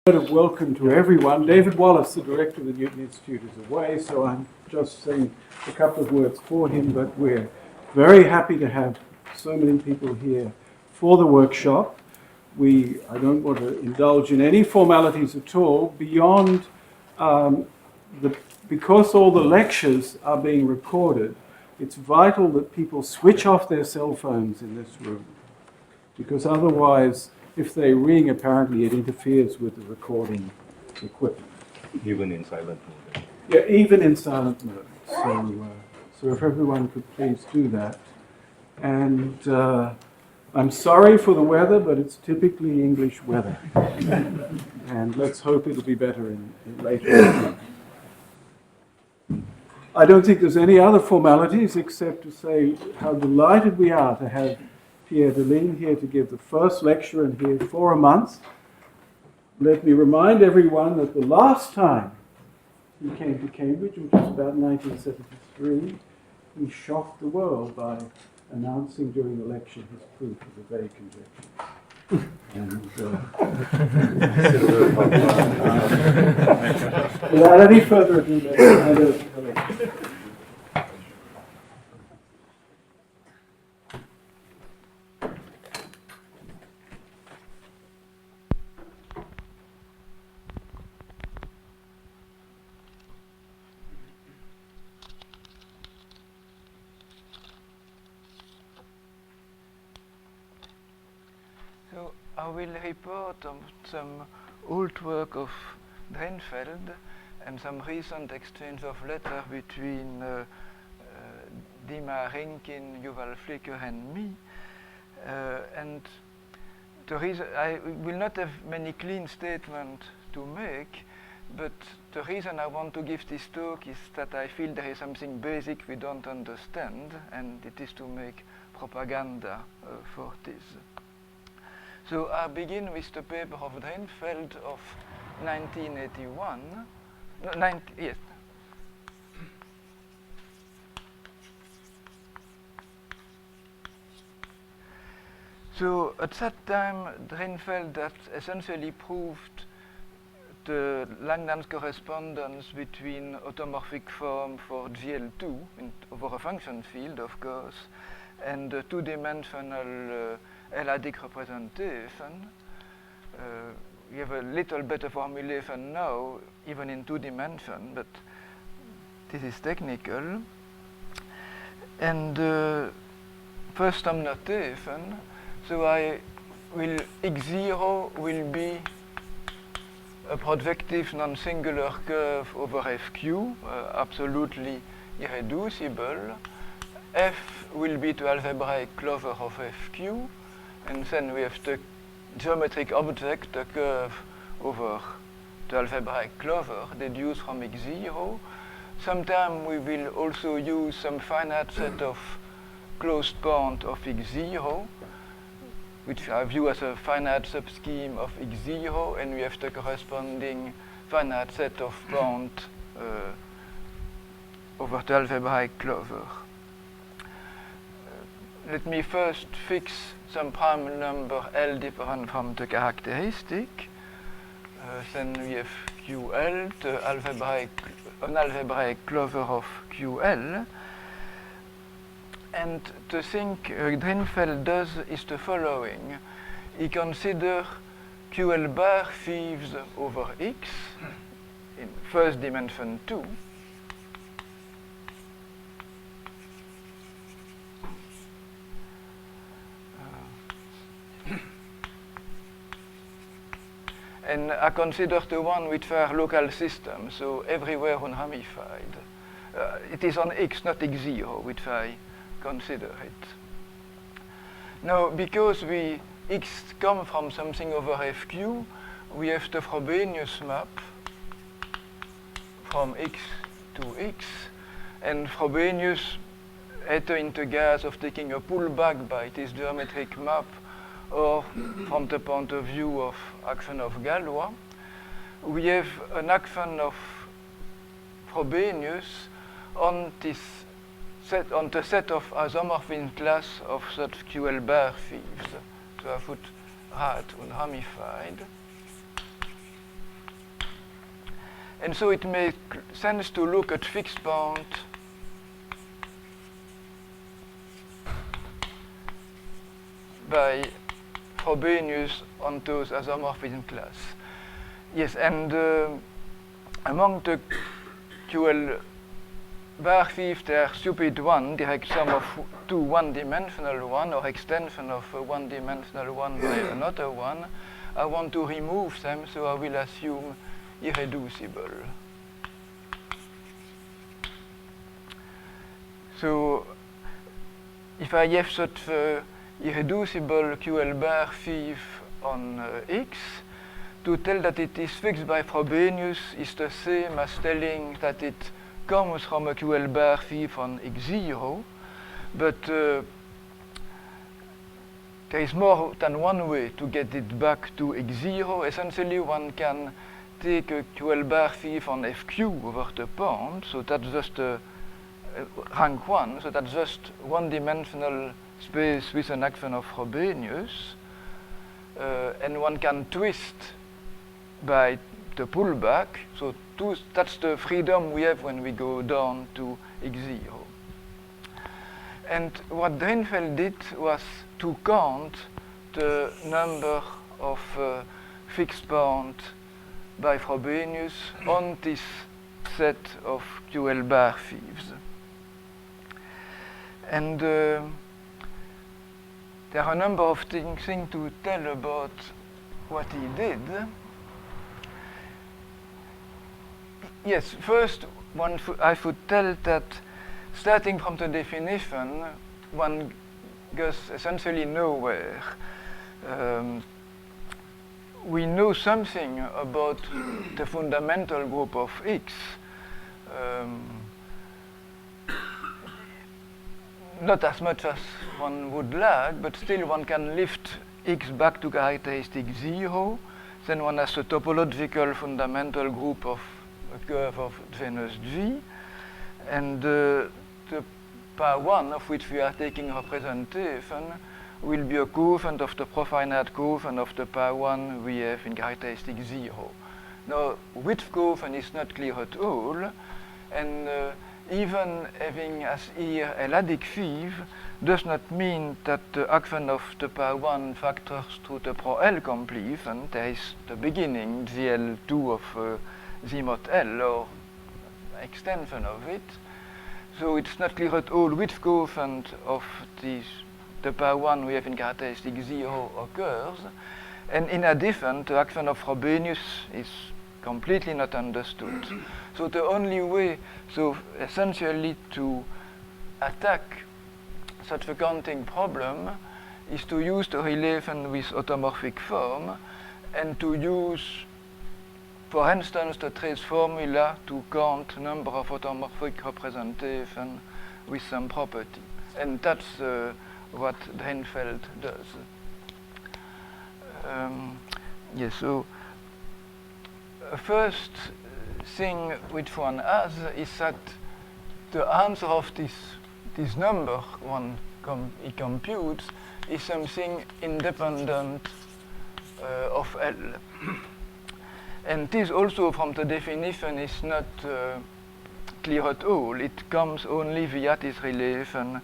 word of welcome to everyone. David Wallace, the director of the Newton Institute, is away, so I'm just saying a couple of words for him, but we're very happy to have so many people here for the workshop. I don't want to indulge in any formalities at all beyond because all the lectures are being recorded. It's vital that people switch off their cell phones in this room, because otherwise, if they ring, apparently it interferes with the recording equipment. Even in silent mode. Yeah, even in silent mode. So if everyone could please do that. And I'm sorry for the weather, but it's typically English weather. And let's hope it'll be better in later. I don't think there's any other formalities except to say how delighted we are to have Pierre Deligne here to give the first lecture and here for a month. Let me remind everyone that the last time he came to Cambridge, which was about 1973, he shocked the world by announcing during the lecture his proof of the vague conjecture. Without any further ado, let's hand over to the lecture. So I will report on some old work of Drinfeld and some recent exchange of letters between Dima Rinkin, Yuval Flicker and me. And the reason I will not have many clean statements to make, but the reason I want to give this talk is that I feel there is something basic we don't understand, and it is to make propaganda for this. So I begin with the paper of Drinfeld of 1981. Yes. So at that time, Drinfeld had essentially proved the Langlands correspondence between automorphic form for GL2 over a function field, of course, and the two-dimensional l-adic representation. We have a little better formulation now, even in 2 dimensions, but this is technical. And first some notation. So x0 will be a projective non-singular curve over fq, absolutely irreducible. F will be the algebraic clover of fq, and then we have the geometric object, the curve over the algebraic clover, deduced from x0. Sometime we will also use some finite set of closed point of x0, which I view as a finite subscheme of x0, and we have the corresponding finite set of points over the algebraic clover. Let me first fix some prime number L different from the characteristic. Then we have QL, an algebraic clover of QL. And the thing Drinfeld does is the following. He considers QL bar thieves over X in first dimension 2. And I consider the one which are local systems, so everywhere unramified. It is on X, not x0, which I consider it. Now, because X come from something over fq, we have the Frobenius map from X to X, and Frobenius had the integrals of taking a pullback by this geometric map, or from the point of view of action of Galois, we have an action of Frobenius on this set, on the set of isomorphism class of such QL bar thieves. So I put rat unramified. And so it makes sense to look at fixed point by Frobenius on those isomorphism class. Yes, and among the QL bar fives, there are stupid one, direct sum of two one-dimensional one, or extension of a one-dimensional one by another one. I want to remove them, so I will assume irreducible. So if I have such irreducible QL bar five on X, to tell that it is fixed by Frobenius is the same as telling that it comes from a QL bar five on X0, but there is more than one way to get it back to X0. Essentially, one can take a QL bar five on FQ over the point, so that's just rank 1, so that's just one-dimensional space with an action of Frobenius, and one can twist by the pullback, so that's the freedom we have when we go down to X0. And what Drinfeld did was to count the number of fixed points by Frobenius on this set of QL bar fives. And there are a number of things to tell about what he did. Yes, first, I should tell that starting from the definition, one goes essentially nowhere. We know something about the fundamental group of X. Not as much as one would like, but still one can lift X back to characteristic 0. Then one has a topological fundamental group of a curve of genus G. And the power 1, of which we are taking representation, will be a coefficient of the profinite coefficient of the power 1 we have in characteristic 0. Now, which coefficient is not clear at all, and even having as here l-adic 5 does not mean that the action of the power 1 factors through the pro-L completion. There is the beginning, GL2 of Z mod L, or extension of it. So it's not clear at all which coefficient of the power 1 we have in characteristic 0 occurs. And in addition, the action of Frobenius is completely not understood. So the only way, so essentially to attack such a counting problem is to use the relation with automorphic form and to use, for instance, the trace formula to count number of automorphic representation with some property. And that's what Drinfeld does. Yes, so first thing which one has is that the answer of this number he computes is something independent of L. And this also from the definition is not clear at all. It comes only via this relation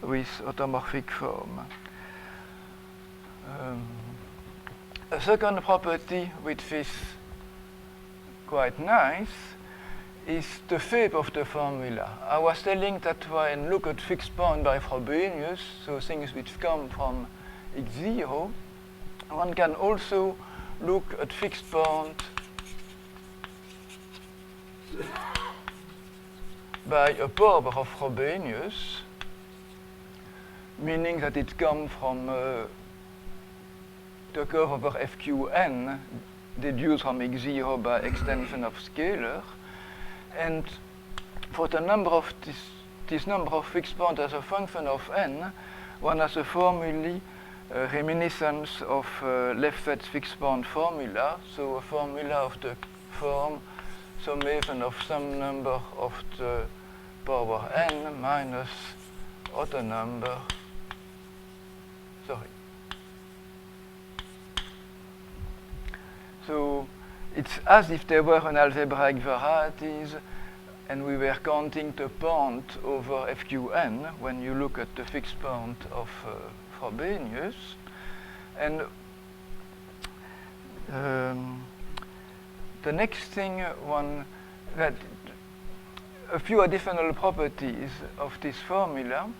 with automorphic form. A second property which is quite nice is the shape of the formula. I was telling that when look at fixed point by Frobenius, so things which come from X0, one can also look at fixed point by a Porber of Frobenius, meaning that it comes from the curve over FQN deduced from X0 by extension of scalar. And for the number of this number of fixed points as a function of n, one has a formulae reminiscence of Lefebvre's fixed point formula, so a formula of the form summation of some number of the power n minus other number, So it's as if there were an algebraic varieties and we were counting the point over FQN when you look at the fixed point of Frobenius. And the next thing, a few additional properties of this formula.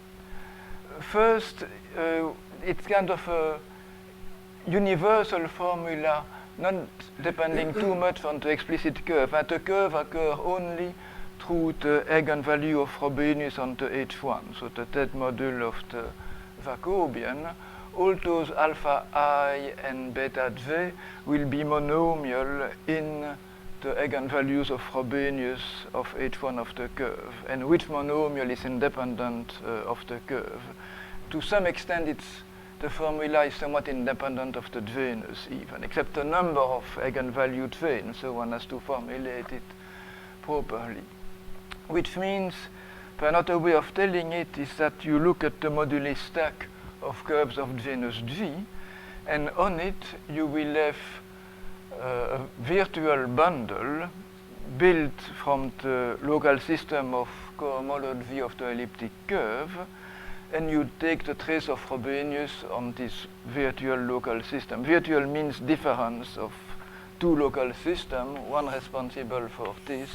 First, it's kind of a universal formula, not depending too much on the explicit curve. And the curve occurs only through the eigenvalue of Frobenius on the H1, so the tête module of the Jacobian. All those alpha I and beta J will be monomial in the eigenvalues of Frobenius of H1 of the curve, and which monomial is independent of the curve. To some extent, the formula is somewhat independent of the genus even, except the number of eigenvalued J, and so one has to formulate it properly. Which means, another way of telling it is that you look at the moduli stack of curves of genus G, and on it you will have a virtual bundle built from the local system of cohomology V of the elliptic curve, and you take the trace of Frobenius on this virtual local system. Virtual means difference of two local systems, one responsible for this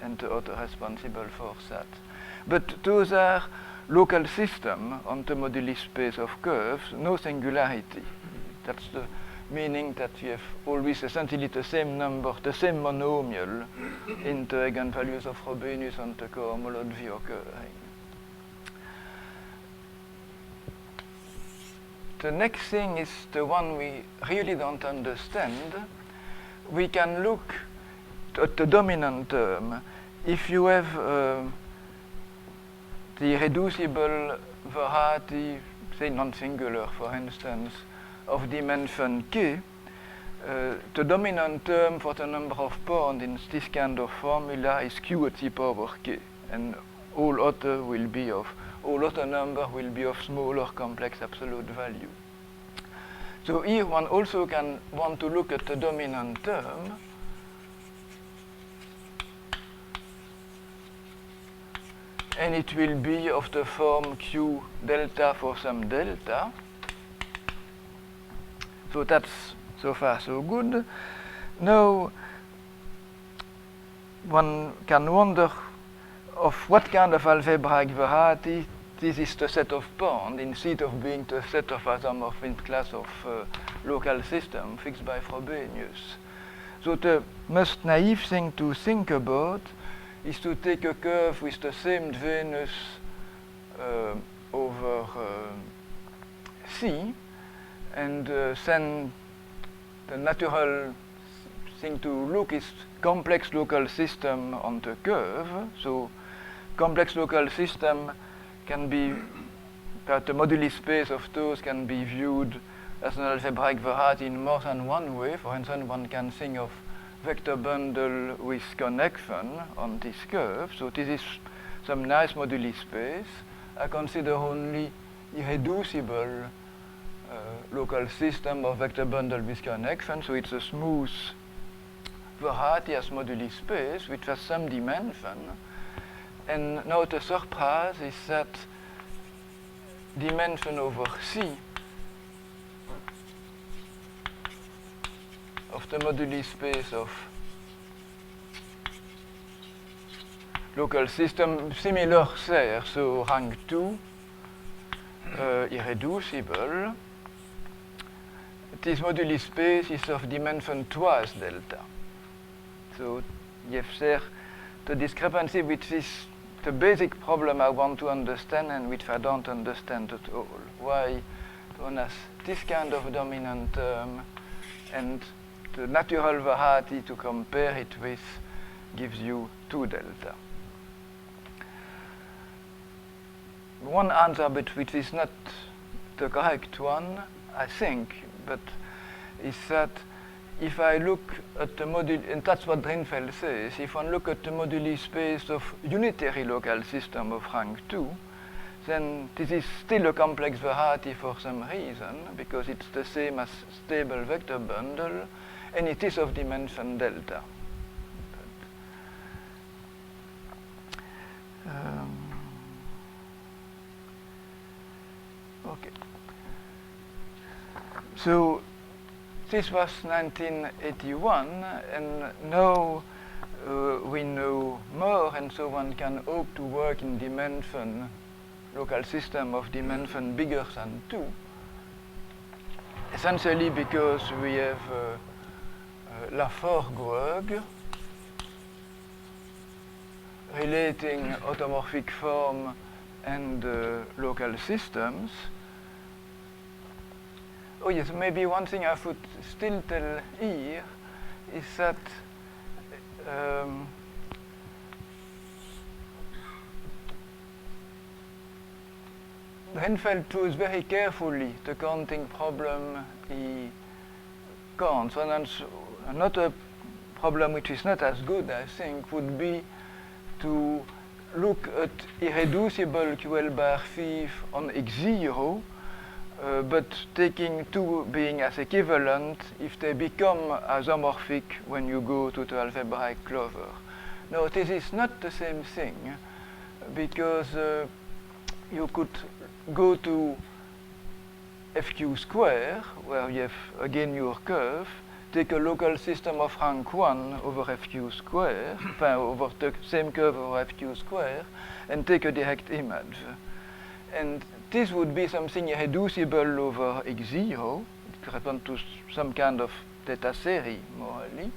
and the other responsible for that. But those are local systems on the moduli space of curves, no singularity. That's the meaning that you have always essentially the same number, the same monomial in the eigenvalues of Frobenius on the cohomology V occurring. The next thing is the one we really don't understand. We can look at the dominant term. If you have the reducible variety, say non-singular for instance, of dimension k, the dominant term for the number of points in this kind of formula is q at the power k, and all other number will be of smaller complex absolute value. So here one also can want to look at the dominant term. And it will be of the form q delta for some delta. So that's so far so good. Now one can wonder of what kind of algebraic variety this is the set of points instead of being the set of isomorphism class of local system fixed by Frobenius. So the most naive thing to think about is to take a curve with the same genus over C, and then the natural thing to look is complex local system on the curve. So complex local system can be, that the moduli space of those can be viewed as an algebraic variety in more than one way. For instance, one can think of vector bundle with connection on this curve. So this is some nice moduli space. I consider only irreducible local system of vector bundle with connection. So it's a smooth variety as moduli space which has some dimension. And now the surprise is that dimension over C of the moduli space of local system similar there, so rank 2, irreducible. This moduli space is of dimension twice delta. So you have there the discrepancy, which is the basic problem I want to understand and which I don't understand at all. Why one has this kind of dominant term and the natural variety to compare it with gives you 2 delta. One answer which is not the correct one, I think, but is that if I look at the moduli, and that's what Drinfeld says, if one look at the moduli space of unitary local system of rank 2, then this is still a complex variety for some reason, because it's the same as stable vector bundle, and it is of dimension delta. Okay. So this was 1981, and now we know more, and so one can hope to work in dimension, local system of dimension bigger than 2. Essentially because we have Laforgue relating automorphic form and local systems. Oh yes, maybe one thing I should still tell here is that Reinfeldt chose very carefully the counting problem he counts. And another problem which is not as good, I think, would be to look at irreducible QL bar five on x0, but taking 2 being as equivalent if they become isomorphic when you go to the algebraic closure. Now, this is not the same thing, because you could go to fq square, where you have again your curve, take a local system of rank 1 over fq square, over the same curve over fq square, and take a direct image. And this would be something irreducible over x0. It corresponds to some kind of data series, morally,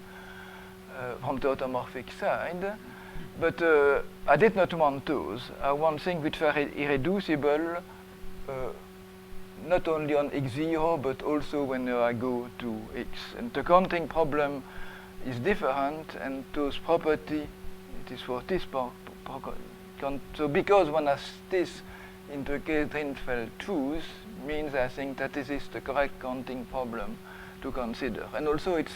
from the automorphic side. But I did not want those. I want things which are irreducible, not only on x0, but also when I go to x. And the counting problem is different, and those property, it is for this so because one has this in the case Reinfeldt choose, means I think that this is the correct counting problem to consider. And also it's,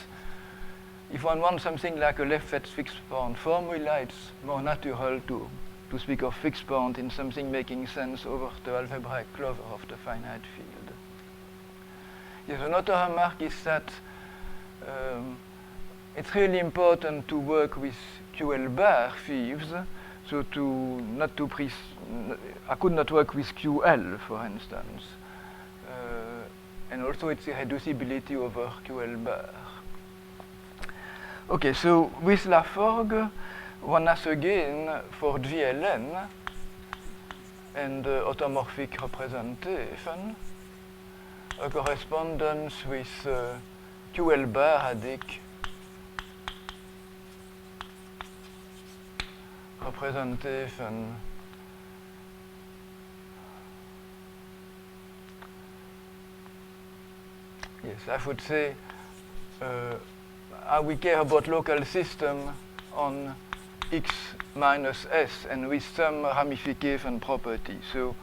if one wants something like a left-fetch fixed point formula, it's more natural to speak of fixed point in something making sense over the algebraic closure of the finite field. Yes, another remark is that it's really important to work with QL bar fieves, so I could not work with QL, for instance. And also its irreducibility over QL bar. Okay, so with Laforgue, one has again for GLN and automorphic representation a correspondence with QL bar l-adic representation yes, I would say we care about local system on x minus s and with some ramification property. So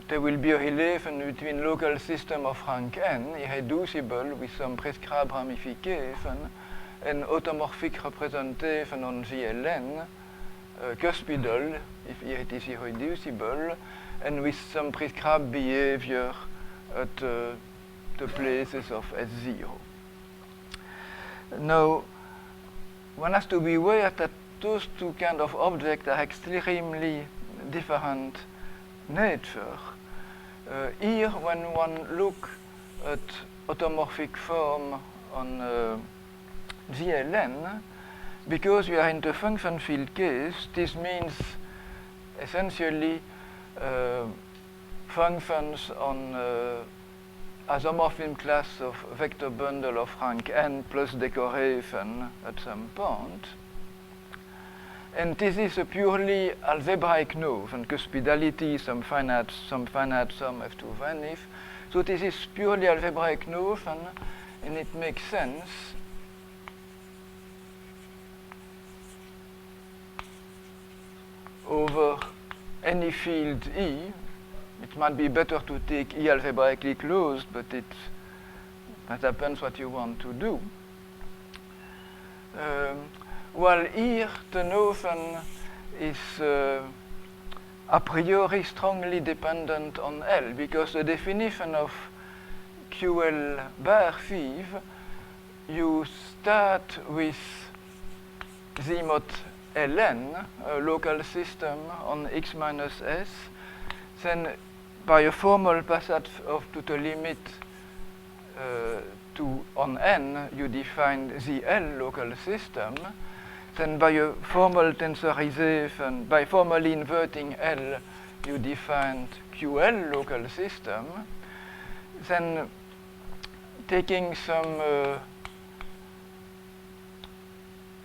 there will be a relation between local system of rank n, irreducible with some prescribed ramification, and automorphic representation on GLN, cuspidal, if it is irreducible, and with some prescribed behavior at the places of S0. Now, one has to be aware that those two kind of objects are extremely different nature. Here, when one look at automorphic form on GLN, because we are in the function field case, this means essentially functions on isomorphism class of vector bundle of rank n plus decoration at some point. And this is a purely algebraic notion, cuspidality, some finite sum have to vanish. So this is purely algebraic notion, and it makes sense. Over any field E, it might be better to take E algebraically closed, but that depends what you want to do. While here the notion is a priori strongly dependent on L, because the definition of QL bar five you start with Z mod ln, a local system on x minus s. Then by a formal passage to the limit on n, you define the L local system. Then by a formal tensorization, by formally inverting L, you define QL local system. Then taking some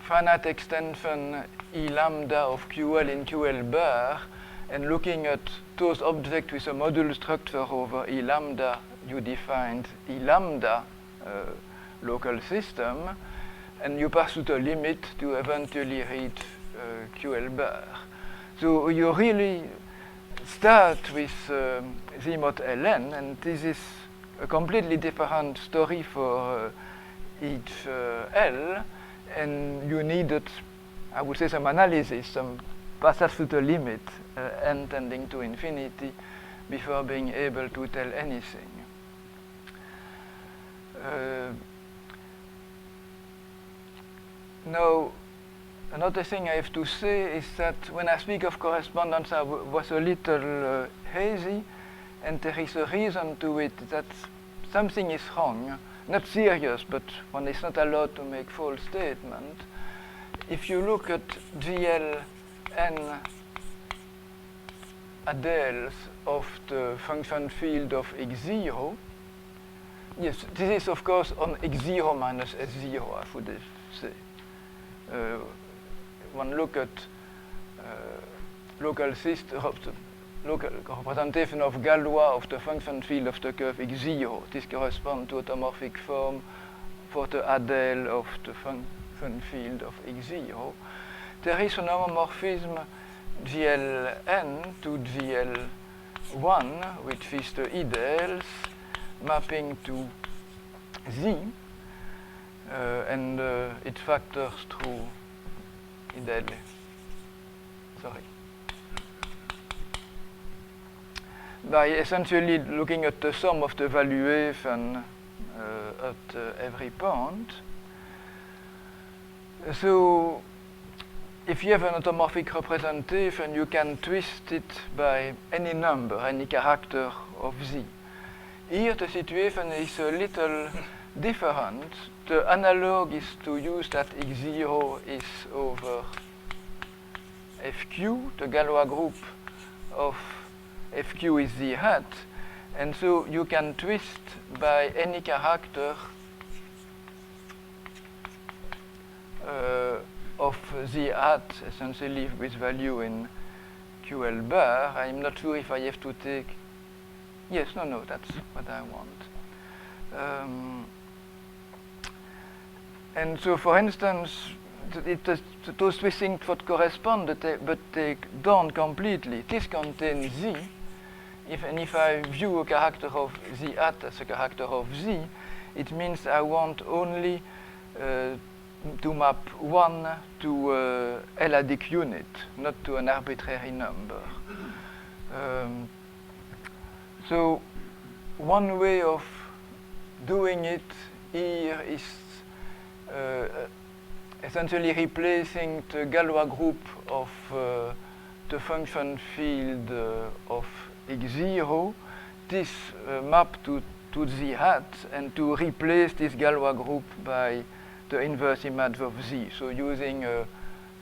finite extension E lambda of QL in QL bar and looking at those objects with a module structure over E lambda, you defined E lambda local system, and you pass to the limit to eventually reach QL bar. So you really start with Z mod ln, and this is a completely different story for each L, and you needed, I would say, some analysis, some passage to the limit, n tending to infinity, before being able to tell anything. Now, another thing I have to say is that when I speak of correspondence, I was a little hazy, and there is a reason to it, that something is wrong. Not serious, but one is not allowed to make false statement. If you look at GLN adels of the function field of x0, yes, this is of course on x0 minus s0, I would say. One look at local system, local representation of Galois of the function field of the curve x0. This corresponds to automorphic form for the adel of the function field of x0. There is an homomorphism GLN to GL1, which is the ideals mapping to Z, and it factors through ideal. Sorry. By essentially looking at the sum of the valuation at every point. So if you have an automorphic representation, you can twist it by any number, any character of Z. Here the situation is a little different. The analog is to use that x0 is over fq, the Galois group of fq is Z hat, and so you can twist by any character of Z hat, essentially with value in QL bar. I'm not sure if I have to take, yes, no, that's what I want. And so, for instance, those twisting would correspond, but they don't completely. This contains Z. If I view a character of Z hat as a character of Z, it means I want only to map 1 to l-adic unit, not to an arbitrary number. So one way of doing it here is essentially replacing the Galois group of the function field of x0, this map to Z hat, and to replace this Galois group by the inverse image of Z, so using a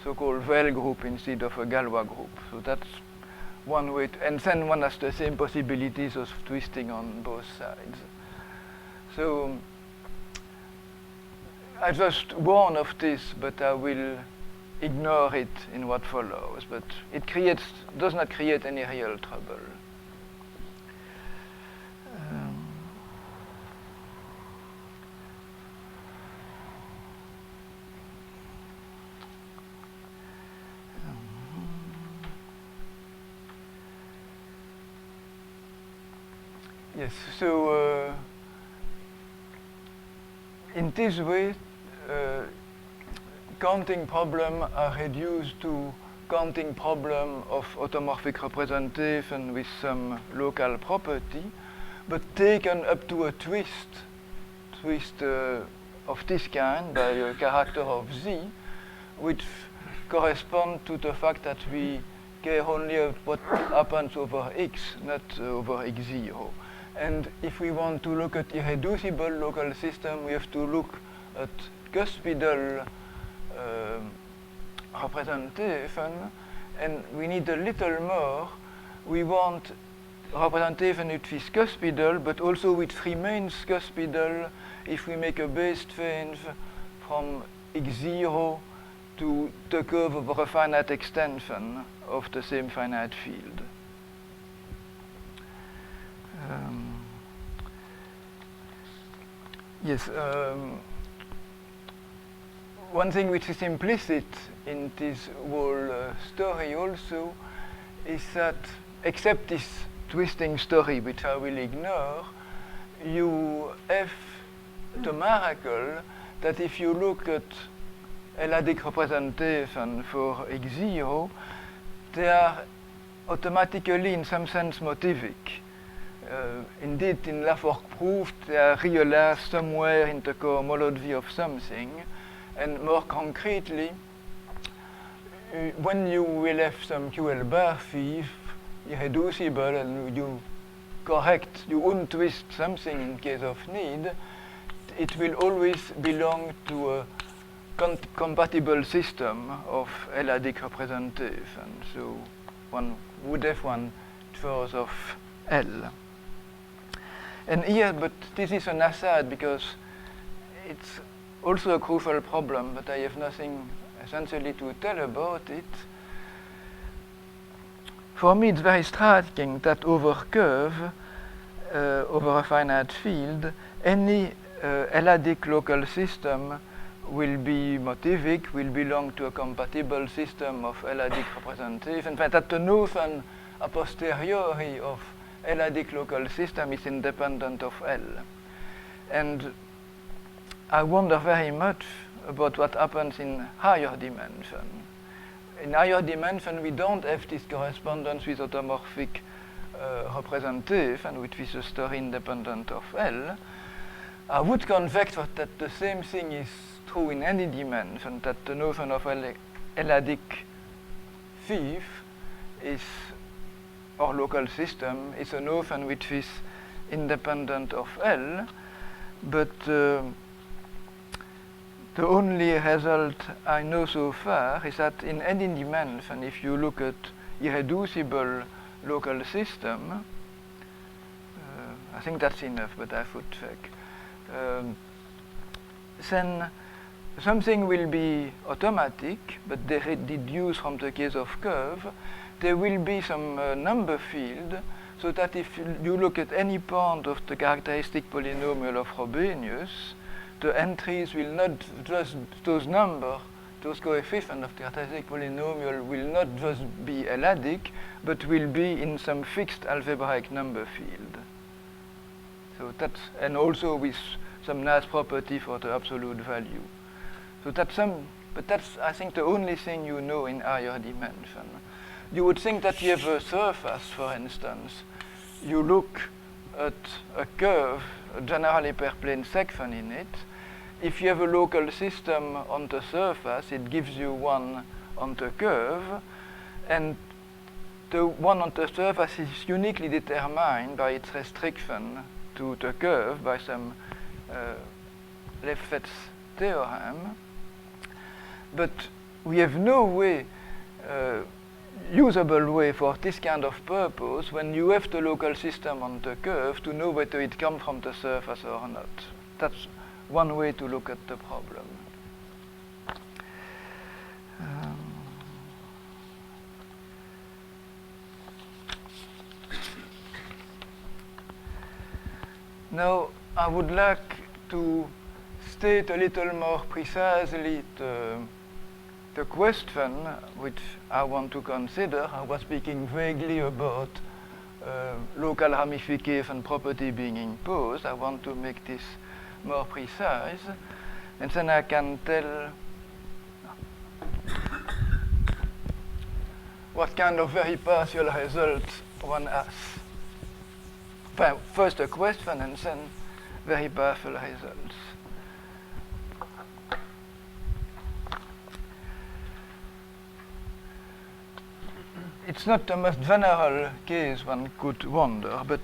so-called Well group instead of a Galois group. So that's one way, and then one has the same possibilities of twisting on both sides. So I just warn of this, but I will ignore it in what follows. But it does not create any real trouble. Yes, so in this way, counting problems are reduced to counting problem of automorphic representation with some local property, but taken up to a twist of this kind by a character of z, which correspond to the fact that we care only of what happens over x, not over x0. And if we want to look at irreducible local system, we have to look at cuspidal representation, and we need a little more. We want representation which is cuspidal, but also which remains cuspidal if we make a base change from x0 to the curve over a finite extension of the same finite field. Yes, one thing which is implicit in this whole story also is that, except this twisting story, which I will ignore, you have the miracle that if you look at l-adic representation for x0, they are automatically in some sense motivic. Indeed, in Laforgue proof, they are realized somewhere in the cohomology of something. And more concretely, when you will have some QL bar phi irreducible and you correct, you untwist something in case of need, it will always belong to a compatible system of l-adic representation. So one would have one choice of L. And here, but this is an aside because it's also a crucial problem, but I have nothing essentially to tell about it. For me, it's very striking that over curve, over a finite field, any l-adic local system will be motivic, will belong to a compatible system of l-adic representation. In fact, that the notion a posteriori of l-adic local system is independent of L. And I wonder very much about what happens in higher dimension. In higher dimension, we don't have this correspondence with automorphic representation, which is a story independent of L. I would conject that the same thing is true in any dimension, that the notion of l-adic phi is, or local system, is a notion which is independent of L, but the only result I know so far is that in any dimension, if you look at irreducible local system, I think that's enough, but I should check, then something will be automatic, but they deduce from the case of curve. There will be some number field, so that if you look at any point of the characteristic polynomial of Frobenius, the entries will not just, those coefficients of the characteristic polynomial will not just be l-adic, but will be in some fixed algebraic number field. So that's, and also with some nice property for the absolute value. So that's but that's, I think, the only thing you know in higher dimension. You would think that you have a surface, for instance. You look at a curve, a general hyperplane section in it. If you have a local system on the surface, it gives you one on the curve, and the one on the surface is uniquely determined by its restriction to the curve by some Lefebvre's theorem. But we have no way, usable way for this kind of purpose when you have the local system on the curve to know whether it comes from the surface or not. That's one way to look at the problem. Now, I would like to state a little more precisely the question which I want to consider. I was speaking vaguely about local ramification property being imposed. I want to make this more precise, and then I can tell what kind of very partial results one has. Well, first a question and then very partial results. it's not the most general case one could wonder, but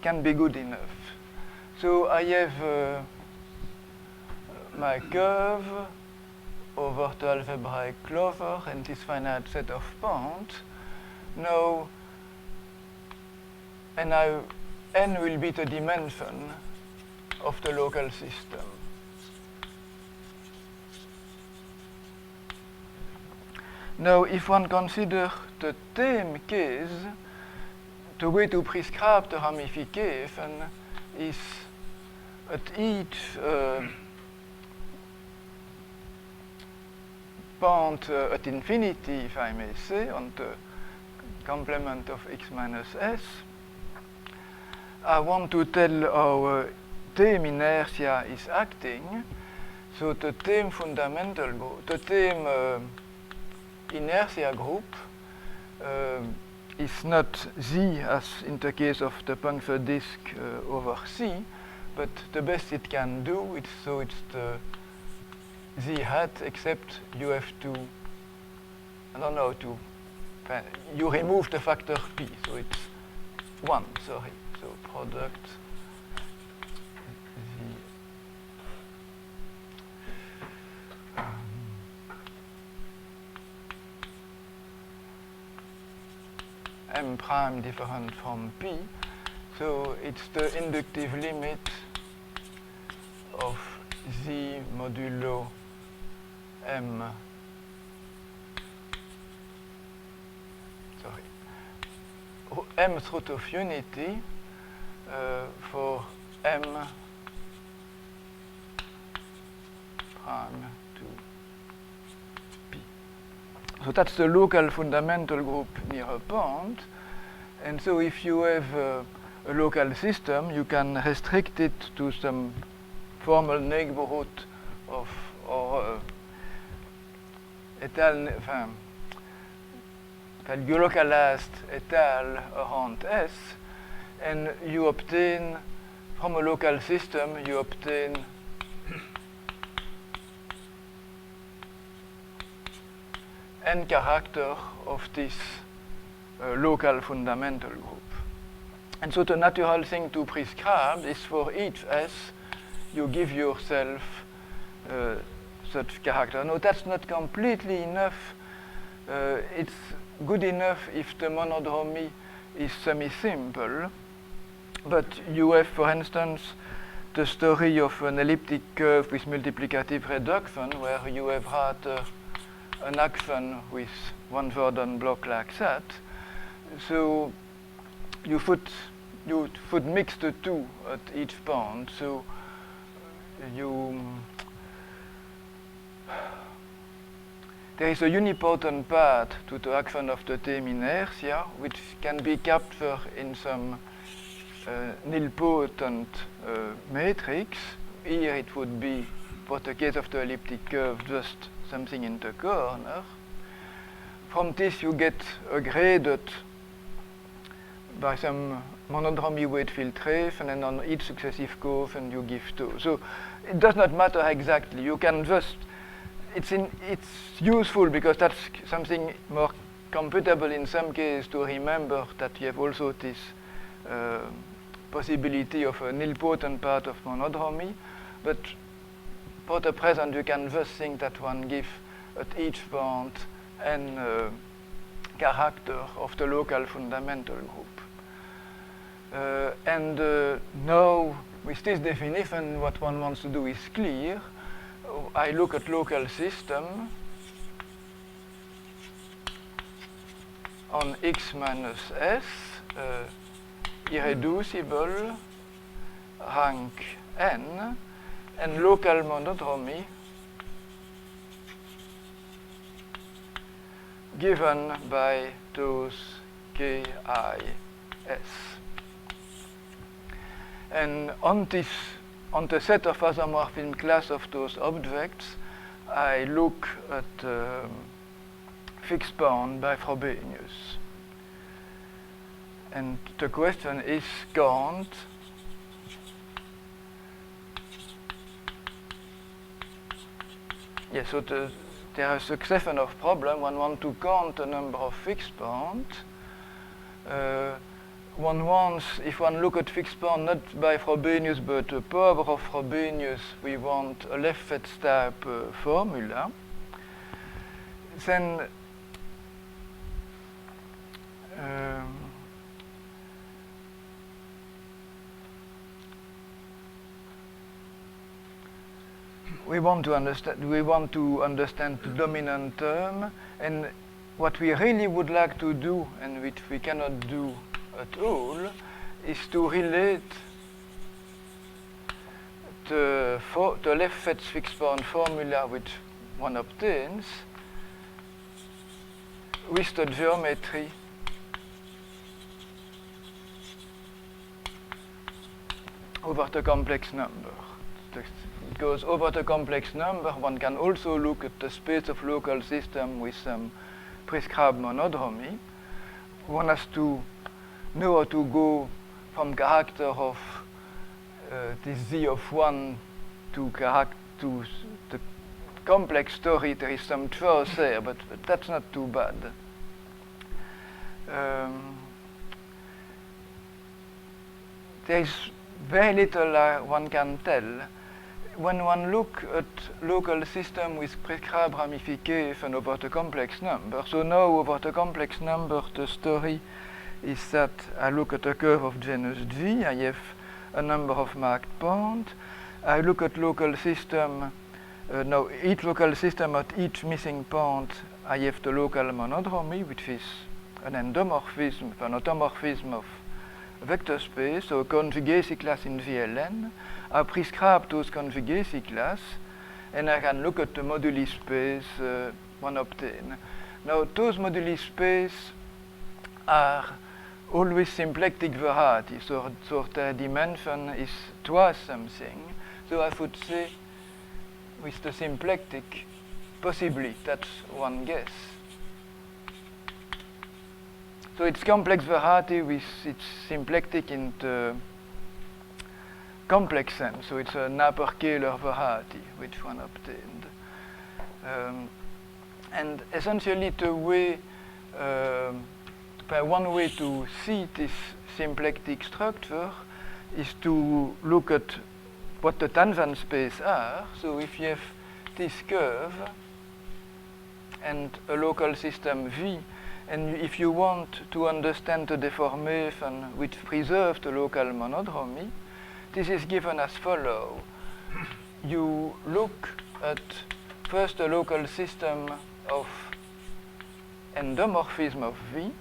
can be good enough. So I have my curve over the algebraic clover and this finite set of points. Now, and now n will be the dimension of the local system. Now, if one considers the same case, the way to prescribe the ramification is at each point at infinity, if I may say, on the complement of x minus s. I want to tell how term inertia is acting. So the term fundamental group, the term inertia group is not z as in the case of the puncture disk over c, but the best it can do, it's the z hat, except you have to, I don't know, you remove the factor p, so it's 1, sorry. So product z m prime different from p, so it's the inductive limit of z modulo m, mth root of unity for m prime to p. So that's the local fundamental group near a point. And so if you have a local system, you can restrict it to some formal neighborhood of, or étal, enfin, you localized étal around S, and you obtain, from a local system, you obtain n character of this local fundamental group. And so the natural thing to prescribe is for each S, you give yourself such character. No, that's not completely enough. It's good enough if the monodromy is semi-simple, but you have, for instance, the story of an elliptic curve with multiplicative reduction, where you have rather an action with one Verdon block like that. So you would mix the two at each point. So there is a unipotent path to the action of the term inertia, which can be captured in some nilpotent matrix. Here it would be, for the case of the elliptic curve, just something in the corner. From this you get a graded by some monodromy weight filtration, and on each successive curve and you give 2. So it does not matter exactly. You can just, it's useful because that's something more computable in some cases to remember that you have also this possibility of a nilpotent part of monodromy. But for the present, you can just think that one gives at each point n character of the local fundamental group. Now, with this definition, what one wants to do is clear. I look at local system on x minus s, irreducible, rank n, and local monodromy given by those k, I, s. And on the set of isomorphism class of those objects, I look at fixed bound by Frobenius. And the question is, can't yes, so there are a succession of problems. One wants to count the number of fixed points. One wants, if one look at fixed point not by Frobenius but the power of Frobenius, we want a Lefebvre type formula. Then we want to understand the dominant term, and what we really would like to do, and which we cannot do at all, is to relate the Lefebvre fixed point formula which one obtains with the geometry over the complex number. Because over the complex number, one can also look at the space of local system with some prescribed monodromy. One has to know how to go from character of this z of 1 to the complex story. There is some choice there, but that's not too bad. There is very little one can tell. When one look at local system with prescribed ramification over the complex number, so now over the complex number, the story is that I look at a curve of genus G, I have a number of marked points, I look at local system, now each local system at each missing point, I have the local monodromy, which is an endomorphism, an automorphism of vector space, so a conjugacy class in VLN. I prescribe those conjugacy class, and I can look at the moduli space one obtain. Now, those moduli space are always symplectic variety, so their dimension is twice something. So I would say, with the symplectic, possibly, that's one guess. So it's complex variety with its symplectic in the complex sense, so it's an upper-Kähler variety which one obtained. And essentially the way, one way to see this symplectic structure is to look at what the tangent space are. So if you have this curve and a local system V, and if you want to understand the deformation which preserves the local monodromy, this is given as follows. You look at first the local system of endomorphism of V.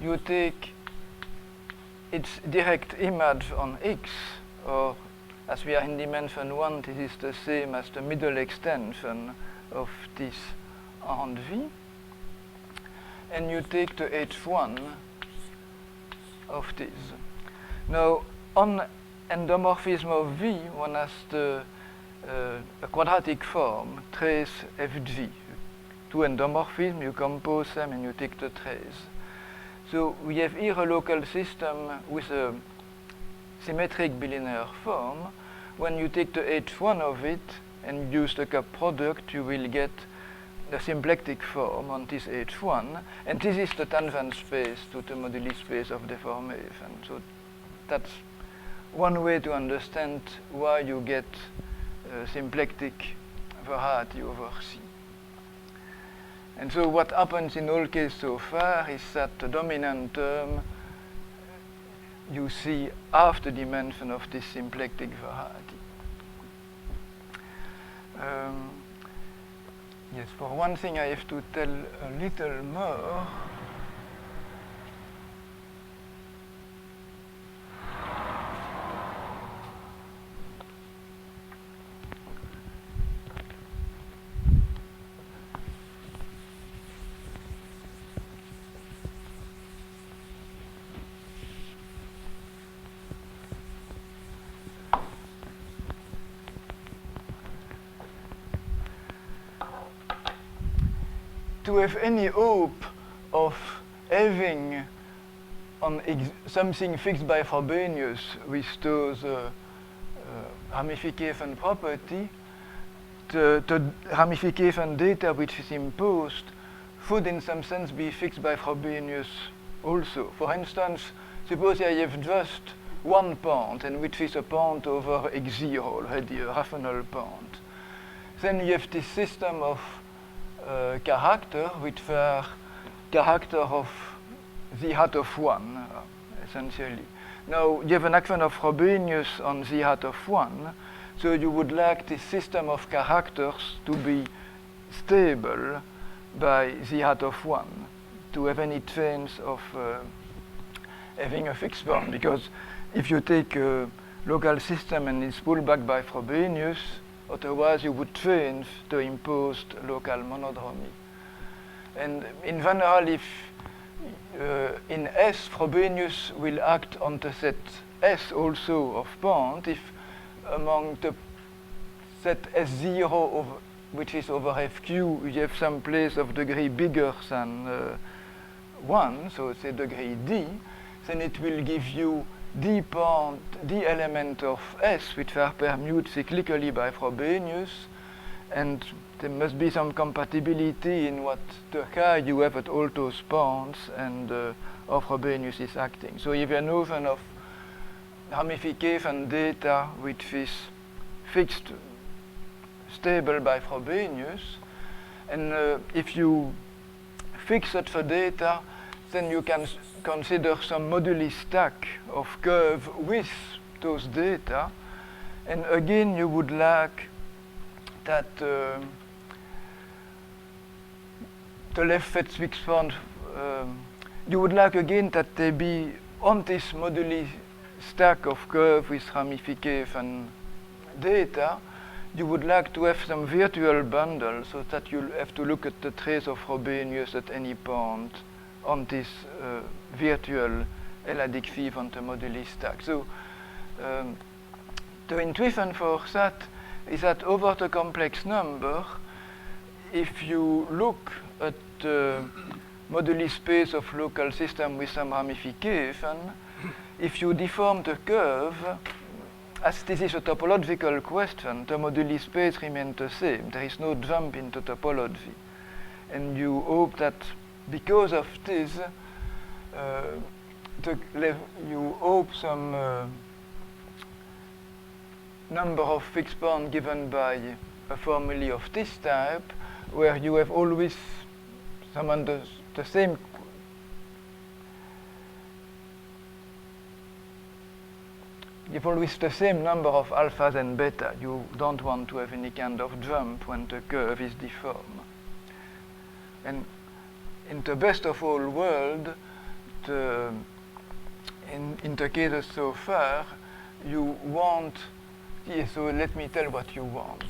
You take its direct image on X, or as we are in dimension 1, this is the same as the middle extension of this on V. And you take the H1 of this. Now, on endomorphism of V, one has a quadratic form, trace Fg. Two endomorphisms, you compose them and you take the trace. So we have here a local system with a symmetric bilinear form. When you take the H1 of it and use the cup product, you will get the symplectic form on this H1, and this is the tangent space to the moduli space of deformation. So that's one way to understand why you get symplectic variety over C. And so what happens in all cases so far is that the dominant term you see half the dimension of this symplectic variety. Yes, for one thing I have to tell a little more. To have any hope of having on something fixed by Frobenius with those ramification property, the ramification data which is imposed should in some sense be fixed by Frobenius also. For instance, suppose I have just one point, and which is a point over x0 already, a rational point. Then you have this system of character, which were character of the hat of 1, essentially. Now, you have an action of Frobenius on the hat of 1, so you would like this system of characters to be stable by the hat of 1, to have any chance of having a fixed point. Because if you take a local system and it's pulled back by Frobenius, otherwise you would change the imposed local monodromy. And in general, if in S, Frobenius will act on the set S also of point if among the set S0 which is over FQ, you have some place of degree bigger than 1, so say degree D, then it will give you D point, D element of S, which are permuted cyclically by Frobenius, and there must be some compatibility in what the chi you have at all those points and how Frobenius is acting. So you have a notion of ramification data which is fixed, stable by Frobenius, and if you fix such a data, then you can consider some moduli stack of curve with those data, and again you would like that the left fetch fixed point, you would like again that there be on this moduli stack of curve with ramification data, you would like to have some virtual bundle so that you have to look at the trace of Frobenius at any point on this virtual l-adic phi on the moduli stack. So the intuition for that is that over the complex number, if you look at the moduli space of local system with some ramification, if you deform the curve, as this is a topological question, the moduli space remains the same. There is no jump into topology. And you hope that because of this, you hope some number of fixed points given by a formula of this type, where you have always some under the same you have always the same number of alphas and beta. You don't want to have any kind of jump when the curve is deformed. And in the best of all worlds, in the cases so far, you want, yes, so let me tell what you want.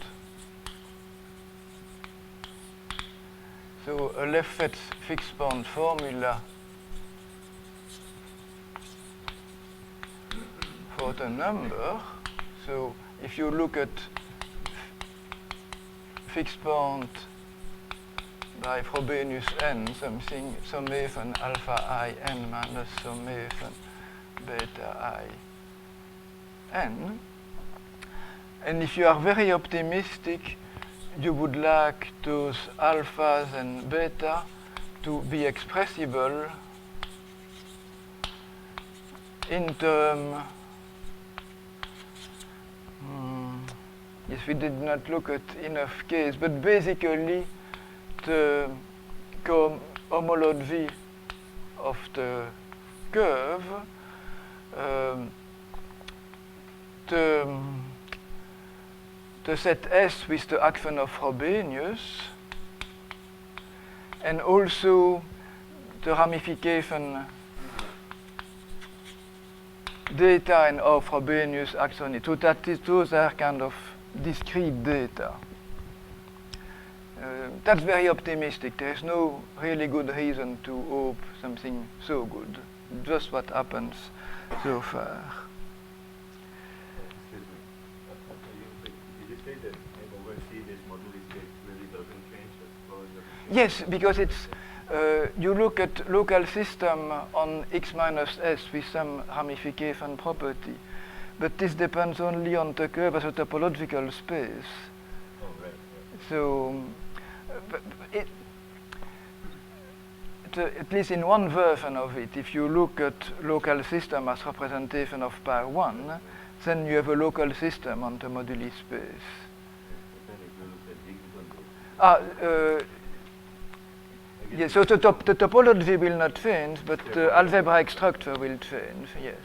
So a left fixed point formula for the number. So if you look at fixed point by Frobenius n, something summation alpha I n minus summation beta I n, and if you are very optimistic, you would like those alphas and beta to be expressible in term. Yes, we did not look at enough case, but basically the homology of the curve, the set S with the action of Frobenius, and also the ramification data and how Frobenius acts on it. So that those are kind of discrete data. That's very optimistic. There's no really good reason to hope something so good. Just what happens so far. Excuse me. Did you say that over C this moduli space really doesn't change? Yes, because it's you look at local system on x minus s with some ramification property, but this depends only on the curve as a topological space. Oh, right. So at least in one version of it, if you look at local system as representation of power 1, then you have a local system on the moduli space. Then if you look at Higgs bundle. Yes, so the topology will not change, but the algebraic structure will change, yes.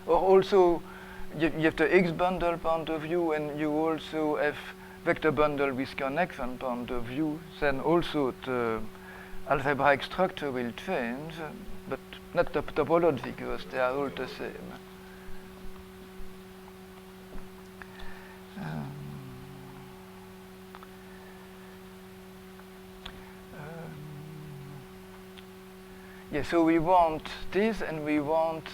Or also, you have the Higgs bundle point of view, and you also have vector bundle with connection point of view, then also the algebraic structure will change, but not the topology, because they are all the same. Yeah, so we want this, and we want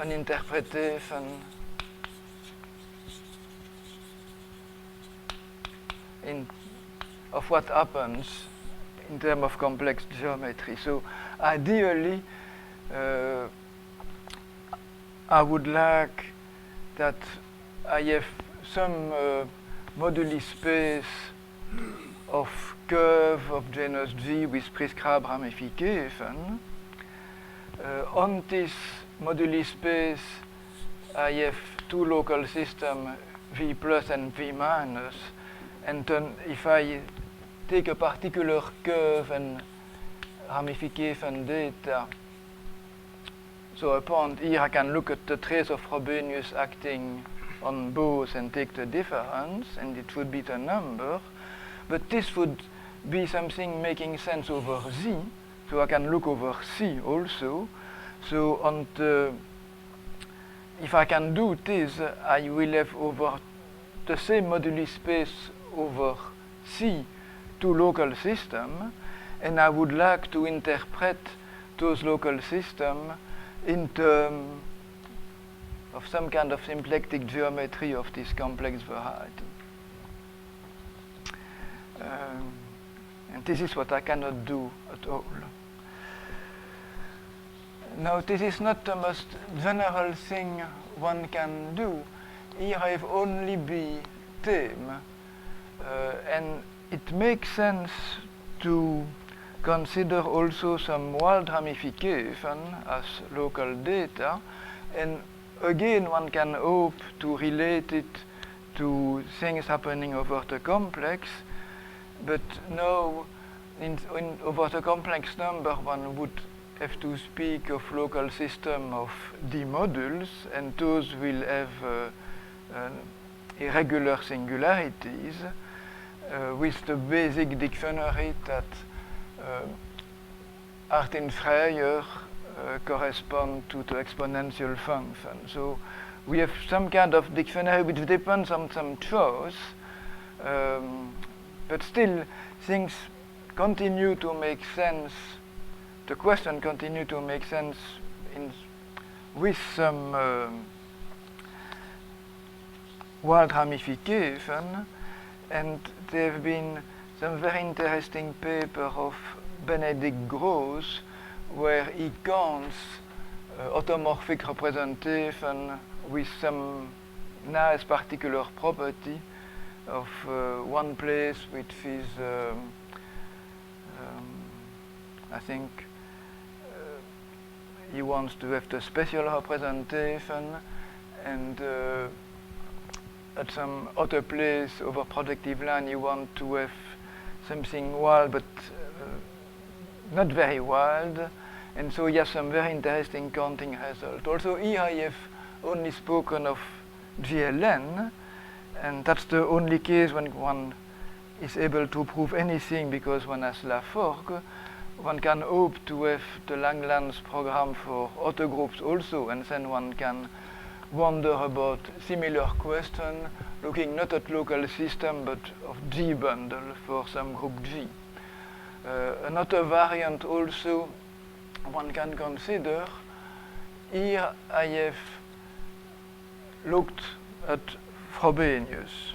an interpretation of what happens in terms of complex geometry. So ideally, I would like that I have some moduli space of curve of genus G with prescribed ramification. On this moduli space, I have two local systems, V plus and V minus, and then if I take a particular curve and ramification data, so a point here I can look at the trace of Frobenius acting on both and take the difference, and it would be the number, but this would be something making sense over Z, so I can look over C also. So on the, if I can do this, I will have over the same moduli space over C two local systems, and I would like to interpret those local systems in terms of some kind of symplectic geometry of this complex variety. And this is what I cannot do at all. Now, this is not the most general thing one can do. Here I have only B theme, and it makes sense to consider also some wild ramification as local data, and again one can hope to relate it to things happening over the complex, but now over the complex number one would have to speak of local system of D modules, and those will have irregular singularities with the basic dictionary that Artin Freyer correspond to the exponential function. So we have some kind of dictionary which depends on some choice, but still things continue to make sense. The question continue to make sense with some wild ramification, and there have been some very interesting paper of Benedict Gross where he counts automorphic representation with some nice particular property of one place which is I think he wants to have the special representation, and at some other place over projective line you want to have something wild but not very wild, and so you have some very interesting counting result. Also here I have only spoken of GLN, and that's the only case when one is able to prove anything, because one has La Forgue. One can hope to have the Langlands program for other groups also, and then one can wonder about similar question, looking not at local system but of G bundle for some group G. Another variant also one can consider. Here I have looked at Frobenius.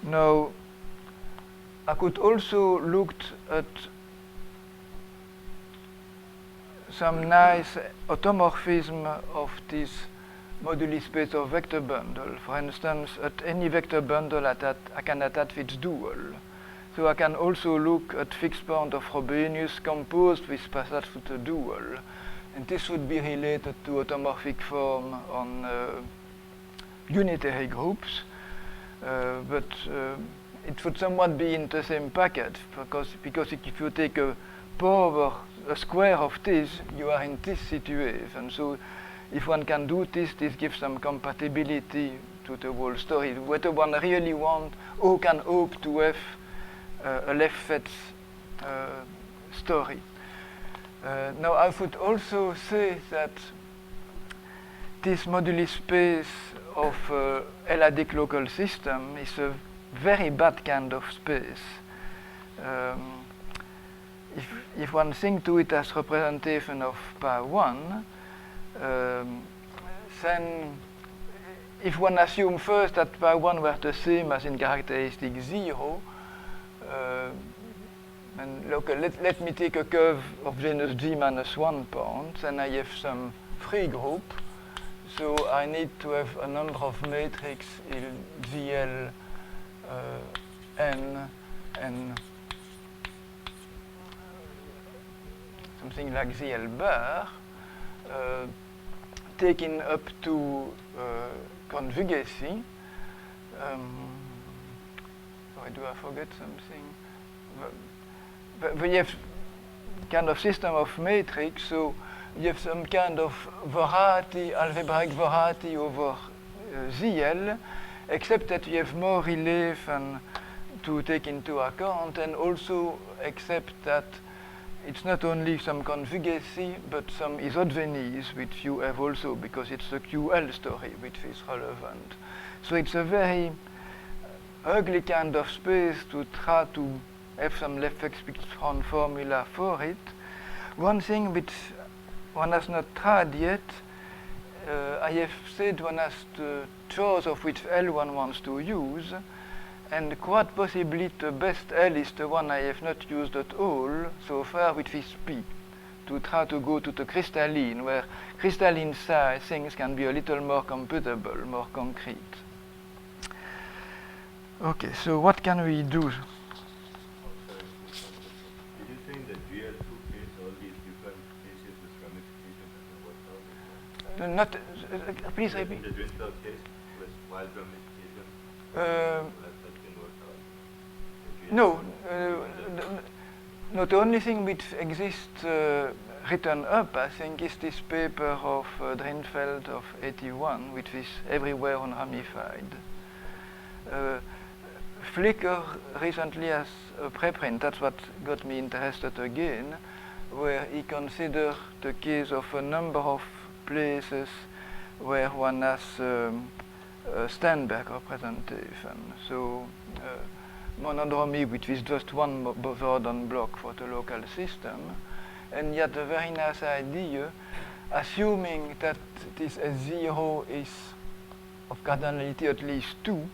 Now I could also look at some nice automorphism of this moduli space of vector bundle. For instance, at any vector bundle I can attach its dual. So I can also look at fixed point of Frobenius composed with passage to the dual. And this would be related to automorphic form on unitary groups. But it would somewhat be in the same package, because if you take a square of this, you are in this situation. So if one can do this, this gives some compatibility to the whole story. Whether one really can hope to have a left-fetch story. Now I would also say that this moduli space of l-adic local system is a very bad kind of space. If one thinks to it as representation of power 1, then if one assumes first that power 1 were the same as in characteristic 0, and look, let me take a curve of genus G minus 1 point, and I have some free group. So I need to have a number of matrix in GL n and something like ZL bar, taken up to conjugacy. Sorry, do I forget something? But we have kind of system of matrix, so you have some kind of variety, algebraic variety over ZL, except that you have more relief and to take into account, and also accept that it's not only some conjugacy, but some isogenies, which you have also, because it's the QL story which is relevant. So it's a very ugly kind of space to try to have some left-fetch formula for it. One thing which one has not tried yet, I have said one has the choice of which L one wants to use, and quite possibly the best L is the one I have not used at all so far, which is P, to try to go to the crystalline, where crystalline size things can be a little more computable, more concrete. Okay, so what can we do? Did you say in the GL2 case all these different cases with ramifications and what Not, please repeat. in the Drinfeld case with wild ramifications, that can work out? No, no, the only thing which exists written up, I think, is this paper of Drinfeld of 81, which is everywhere on ramified. Flicker recently has a preprint, that's what got me interested again, where he considered the case of a number of places where one has a Sternberg representation. So monodromy, which is just one Bosordon block for the local system, and yet a very nice idea, assuming that this S0 is of cardinality at least 2,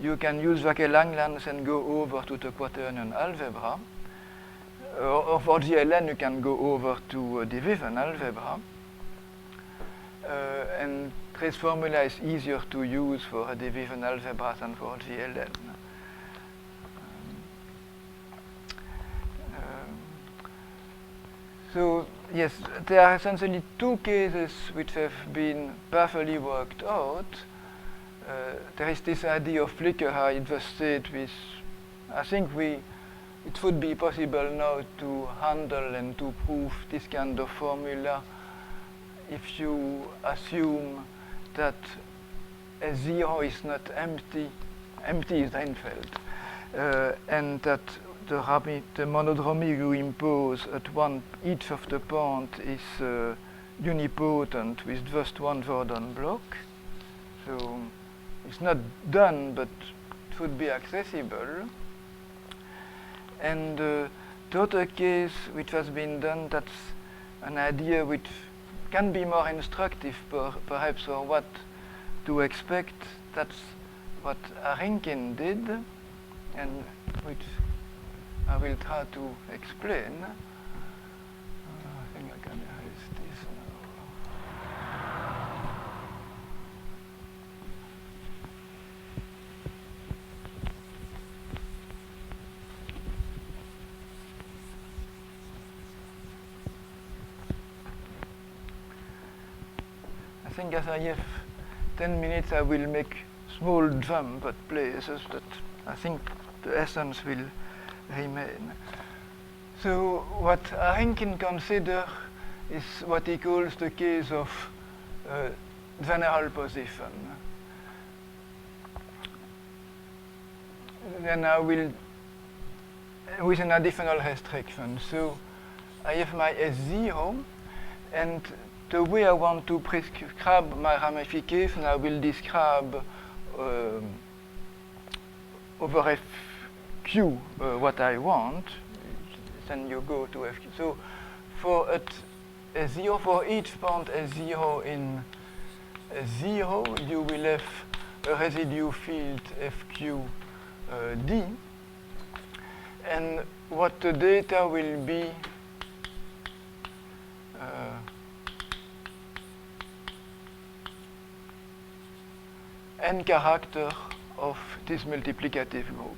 you can use Wacker-Langlands and go over to the quaternion algebra. Or for GLN, you can go over to division algebra. And trace formula is easier to use for a division algebra than for GLN. So yes, there are essentially two cases which have been perfectly worked out. There is this idea of flicker, I just said, with, I think it would be possible now to handle and to prove this kind of formula if you assume that S0 is not empty is Drinfeld, and that the monodromy you impose at each of the points is unipotent with just one Jordan block. So it's not done, but it would be accessible. And the other case which has been done, that's an idea which can be more instructive, perhaps, or what to expect. That's what Arinkin did, and which I will try to explain. I think I can erase this now. think as I have 10 minutes, I will make small jump at places, but I think the essence will remain. So what Rankin considers is what he calls the case of general position. Then I will, with an additional restriction. So I have my S0, and the way I want to prescribe my ramification, I will describe over FQ what I want. Then you go to FQ. So for at S0, for each point S0 in S0, you will have a residue field FQ D, and what the data will be n character of this multiplicative group.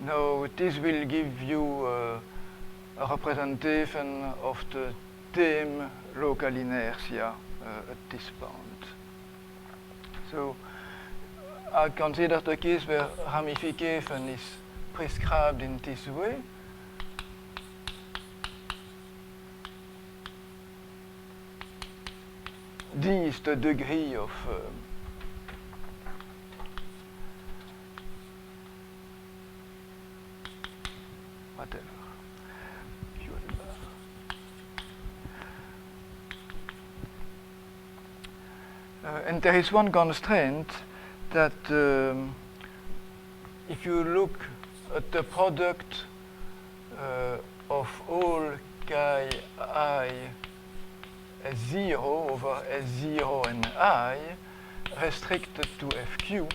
Now this will give you a representation of the theme local inertia at this point. So I consider the case where ramification is prescribed in this way. D is the degree of whatever. And there is one constraint that if you look at the product of all chi I S0 over S0 and I restricted to FQ,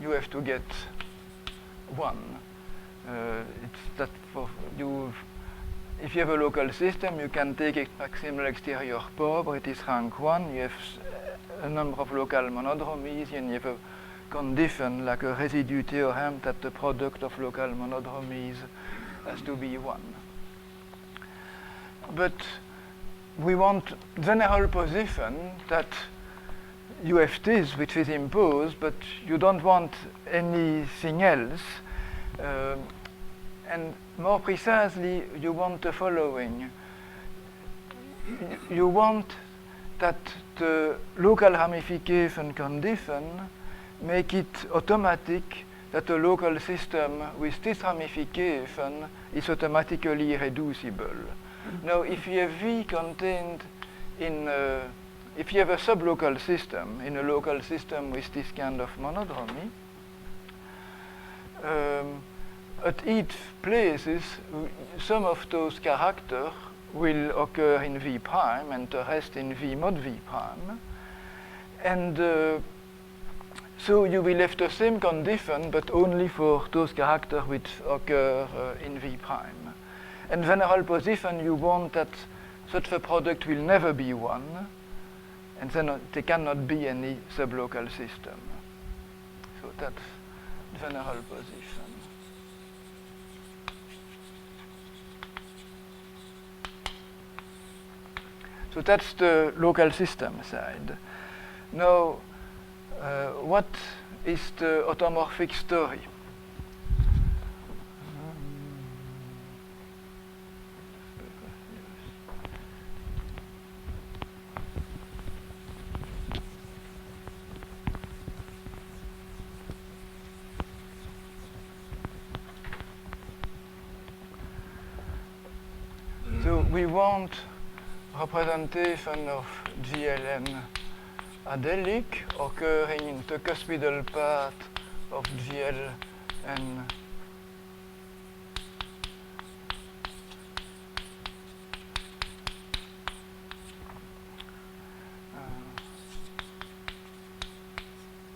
you have to get 1. It's that for you. If you have a local system, you can take a maximal exterior probe, it is rank 1, you have a number of local monodromies, and you have a condition like a residue theorem that the product of local monodromies has to be 1. But we want general position that you have this, which is imposed, but you don't want anything else. And more precisely, you want the following. You want that the local ramification condition make it automatic that a local system with this ramification is automatically irreducible. Now, if you have V contained in, if you have a sublocal system in a local system with this kind of monodromy, at each places, some of those characters will occur in V prime and the rest in V mod V prime. And so you will have the same condition, but only for those characters which occur in V prime. And general position, you want that such a product will never be 1, and then there cannot be any sublocal system. So that's general position. So that's the local system side. Now, what is the automorphic story? So we want representation of GLN adelic occurring in the cuspidal part of GLN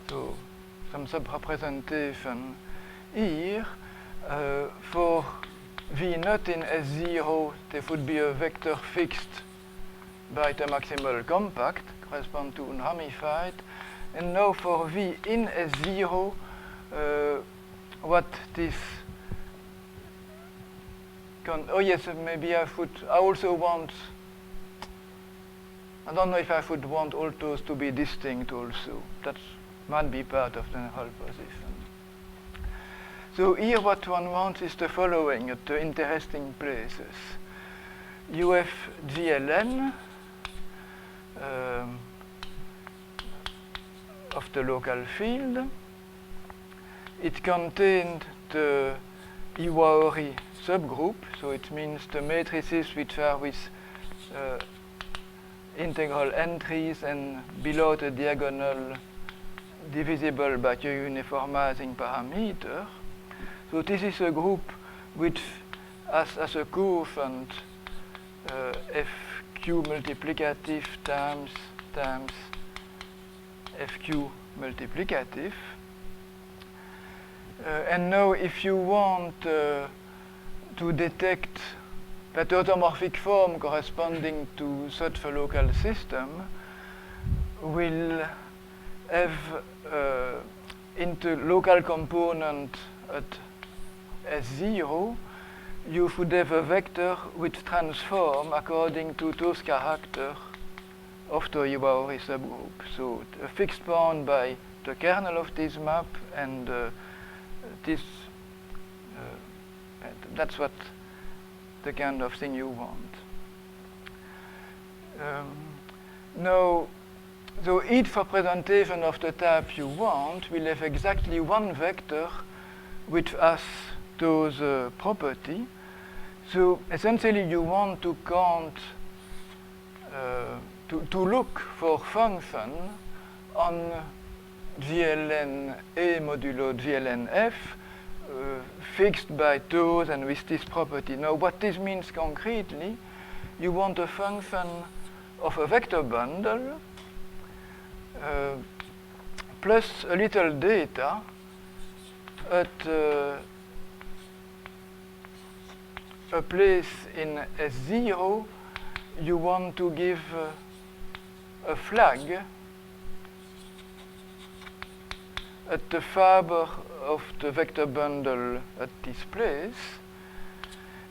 so some sub-representation here for V not in S0, there would be a vector fixed by the maximal compact, correspond to unramified. And now for V in S0, what this oh yes, maybe I also want I don't know if I would want all those to be distinct also. That might be part of the null position. So here what one wants is the following at the interesting places. You have GLN of the local field. It contained the Iwaori subgroup, so it means the matrices which are with integral entries and below the diagonal divisible by a uniformizing parameter. So this is a group which has as a coefficient FQ multiplicative times FQ multiplicative. And now if you want to detect the automorphic form corresponding to such a local system, will have into local component at S0, you would have a vector which transform according to those characters of the Iwaori subgroup. So a fixed bound by the kernel of this map, and this that's what the kind of thing you want. Now, so each representation of the type you want will have exactly one vector which has those property. So essentially you want to count, to look for function on GLN A modulo GLN F fixed by those and with this property. Now what this means concretely, you want a function of a vector bundle plus a little data at a place in S0. You want to give a flag at the fiber of the vector bundle at this place,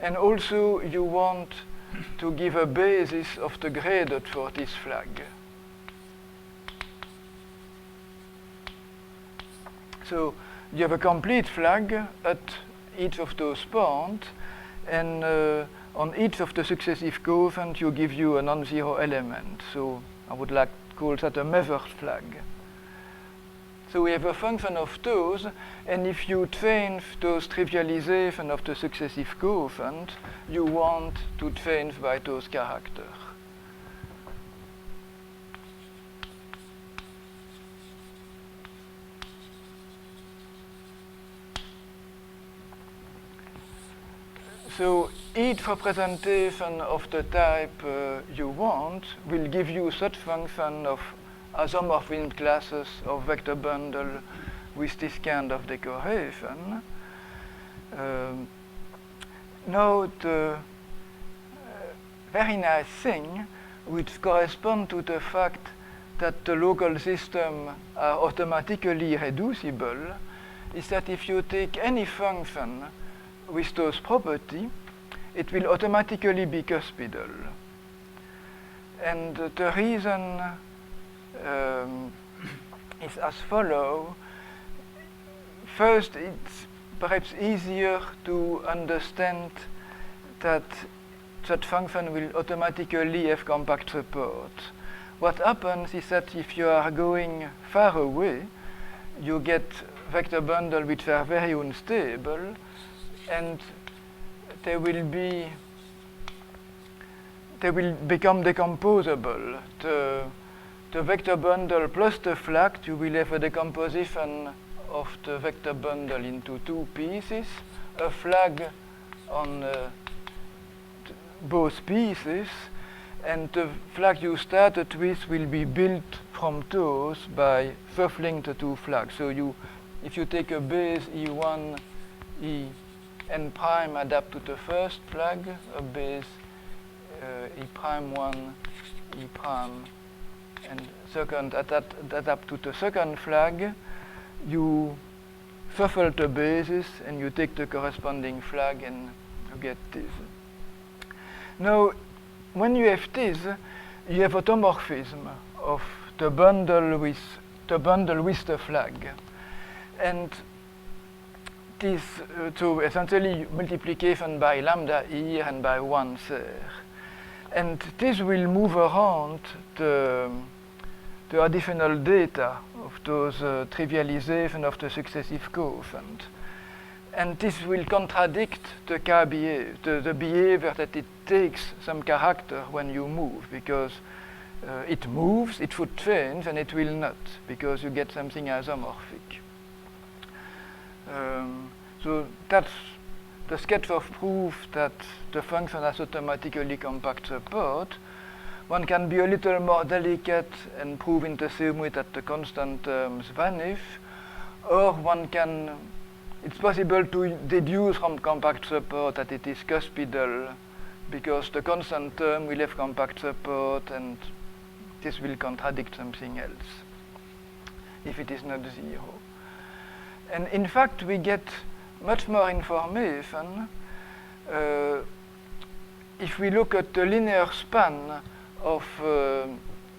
and also you want to give a basis of the gradient for this flag. So you have a complete flag at each of those points, and on each of the successive coefficients you give you a non-zero element. So I would like to call that a measured flag. So we have a function of those, and if you change those trivialization of the successive coefficients, you want to change by those characters. So each representation of the type you want will give you such function of isomorphism classes of vector bundle with this kind of decoration. Now the very nice thing which corresponds to the fact that the local systems are automatically reducible is that if you take any function with those properties, it will automatically be cuspidal. And the reason is as follows. First, it's perhaps easier to understand that such function will automatically have compact support. What happens is that if you are going far away, you get vector bundles which are very unstable, and they will become decomposable. The vector bundle plus the flag, you will have a decomposition of the vector bundle into two pieces, a flag on both pieces, and the flag you started with will be built from those by shuffling the two flags. So if you take a base E1, E n prime adapt to the first flag, a base E prime 1, E prime, and second adapt to the second flag, you shuffle the bases and you take the corresponding flag and you get this. Now, when you have this, you have automorphism of the bundle with the flag, and this so essentially multiplication by lambda here and by 1 there, and this will move around the additional data of those trivialization of the successive coefficient. And this will contradict the behavior that it takes some character when you move, because it moves, it would change, and it will not, because you get something isomorphic. So that's the sketch of proof that the function has automatically compact support. One can be a little more delicate and prove in the same way that the constant terms vanish, or one can, it's possible to deduce from compact support that it is cuspidal, because the constant term will have compact support, and this will contradict something else if it is not 0. And in fact, we get much more information if we look at the linear span of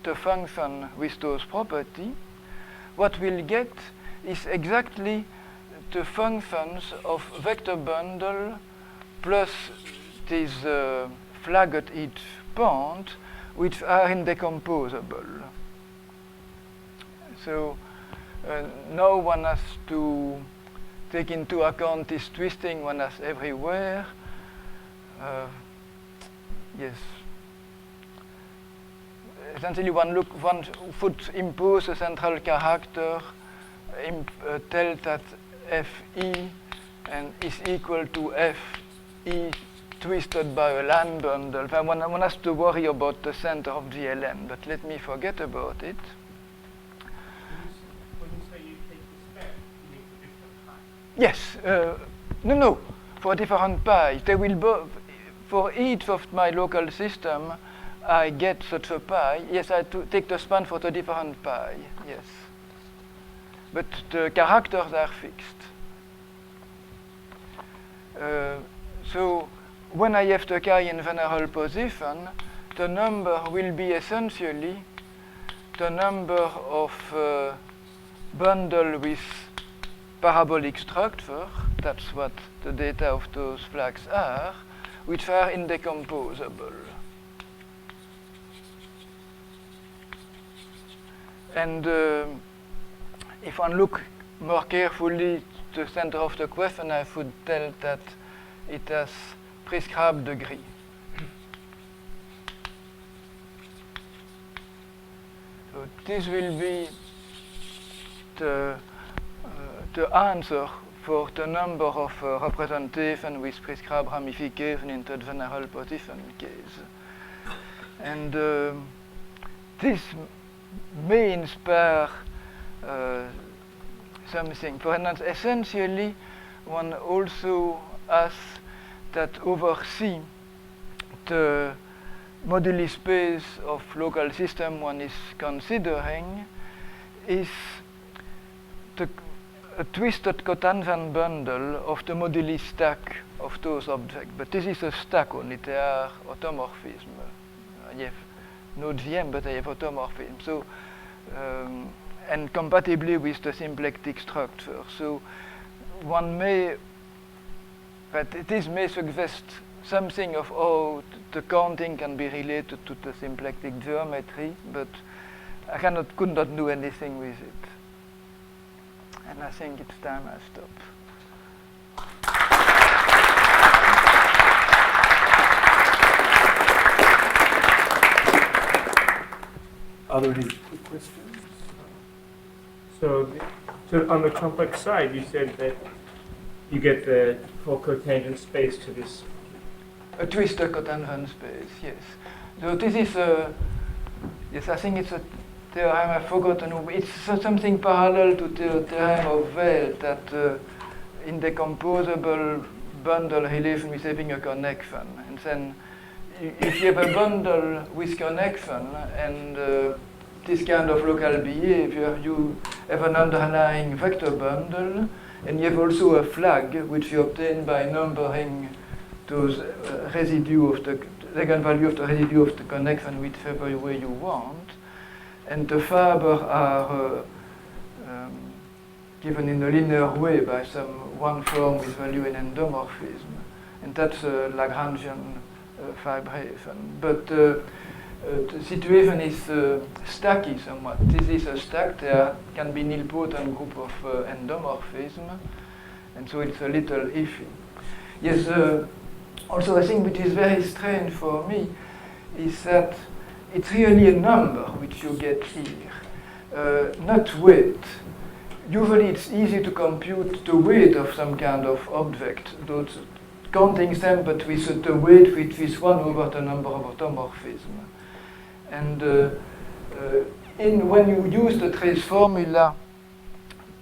the function with those property. What we'll get is exactly the functions of vector bundle plus this flag at each point, which are indecomposable. So now one has to take into account this twisting one has everywhere. Yes. Essentially, one would impose a central character, tell that Fe and is equal to Fe twisted by a line bundle. One has to worry about the center of GLN, but let me forget about it. When you say you take the spec, you mean for different pi? Yes. No. For different pi. They will both, for each of my local system, I get such a pi. Yes, I take the span for the different pi. Yes. But the characters are fixed. So when I have the chi in general position, the number will be essentially the number of bundle with parabolic structure. That's what the data of those flags are, which are indecomposable. And if one look more carefully at the center of the question, I would tell that it has prescribed degree. So this will be the answer for the number of representation with prescribed ramification in the general position case. And this may inspire something. For instance, essentially, one also has that over C, the moduli space of local system one is considering is a twisted cotangent bundle of the moduli stack of those objects. But this is a stack only, they are automorphism. I have no GM, but I have automorphism. So, and compatibly with the symplectic structure. So one may, but this may suggest something of how the counting can be related to the symplectic geometry, but I could not do anything with it. And I think it's time I stop. Are there any quick questions? So on the complex side, you said that you get the full cotangent space to this. A twisted cotangent space, yes. So this is yes, I think it's a theorem I've forgotten. It's something parallel to the theorem of Welt, that indecomposable bundle relation with having a connection. And then if you have a bundle with connection and this kind of local behavior, you have an underlying vector bundle, and you have also a flag which you obtain by numbering those residue of the eigenvalue of the residue of the connection whichever way you want. And the fiber are given in a linear way by some one form with value in endomorphism. And that's a Lagrangian fibration. But the situation is stacky somewhat. This is a stack. There can be nilpotent group of endomorphism. And so it's a little iffy. Yes, also a thing which is very strange for me is that it's really a number which you get here, not weight. Usually it's easy to compute the weight of some kind of object, those counting them, but with the weight which is 1 over the number of automorphism. And when you use the trace formula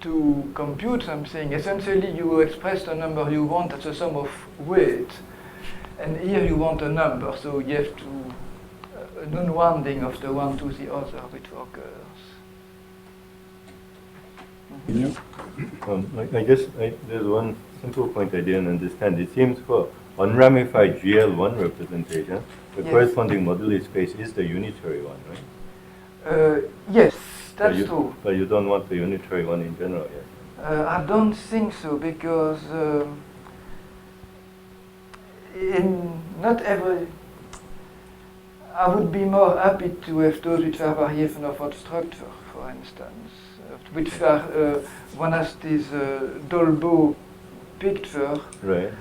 to compute something, essentially you express the number you want as a sum of weight. And here you want a number, so you have to an unwinding of the one to the other which occurs. I guess there's one simple point I didn't understand. It seems for unramified GL1 representation, the corresponding moduli space is the unitary one, right? Yes, that's true. But you don't want the unitary one in general yet? I don't think so, because in not every... I would be more happy to have those which are variation of odd structure, for instance, which are, one has this Dolbeau picture, right,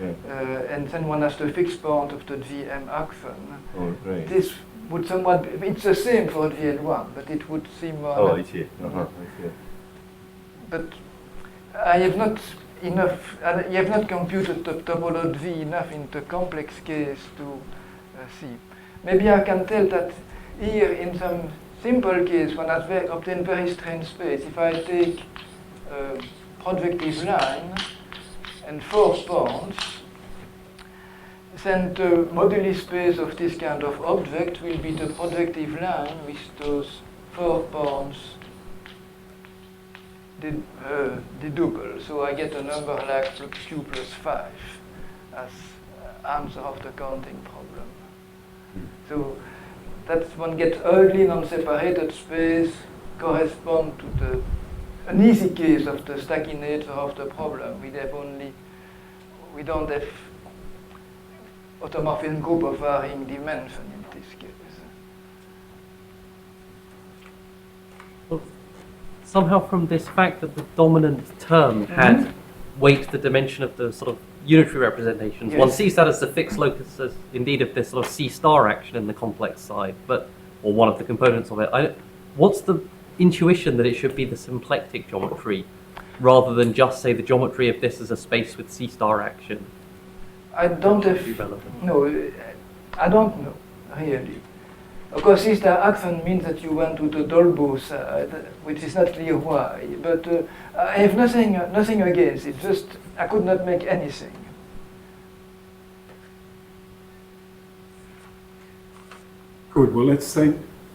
and then one has the fixed point of the GM action. Oh, right. This would somewhat, it's the same for GL1, but it would seem more... Oh, I see. I see. But I have not enough, you have not computed the topology enough in the complex case to see. Maybe I can tell that here in some simple case, when I obtain very strange space, if I take a projective line and 4 points, then the moduli space of this kind of object will be the projective line with those 4 points deduple. So I get a number like q plus 5 as answer of the counting problem. So that one gets ugly non-separated space correspond to an easy case of the stacky nature of the problem. We don't have automorphism group of varying dimension in this case. Well, somehow from this fact that the dominant term had weight the dimension of the sort of unitary representations, one sees that as the fixed locus as indeed of this sort of C star action in the complex side, or one of the components of it. What's the intuition that it should be the symplectic geometry rather than just say the geometry of this as a space with C star action? I don't have, no, I don't know, really. Of course, C star action means that you went to the Dolbeau side, which is not clear why, but I have nothing against it, just I could not make anything. Good, well let's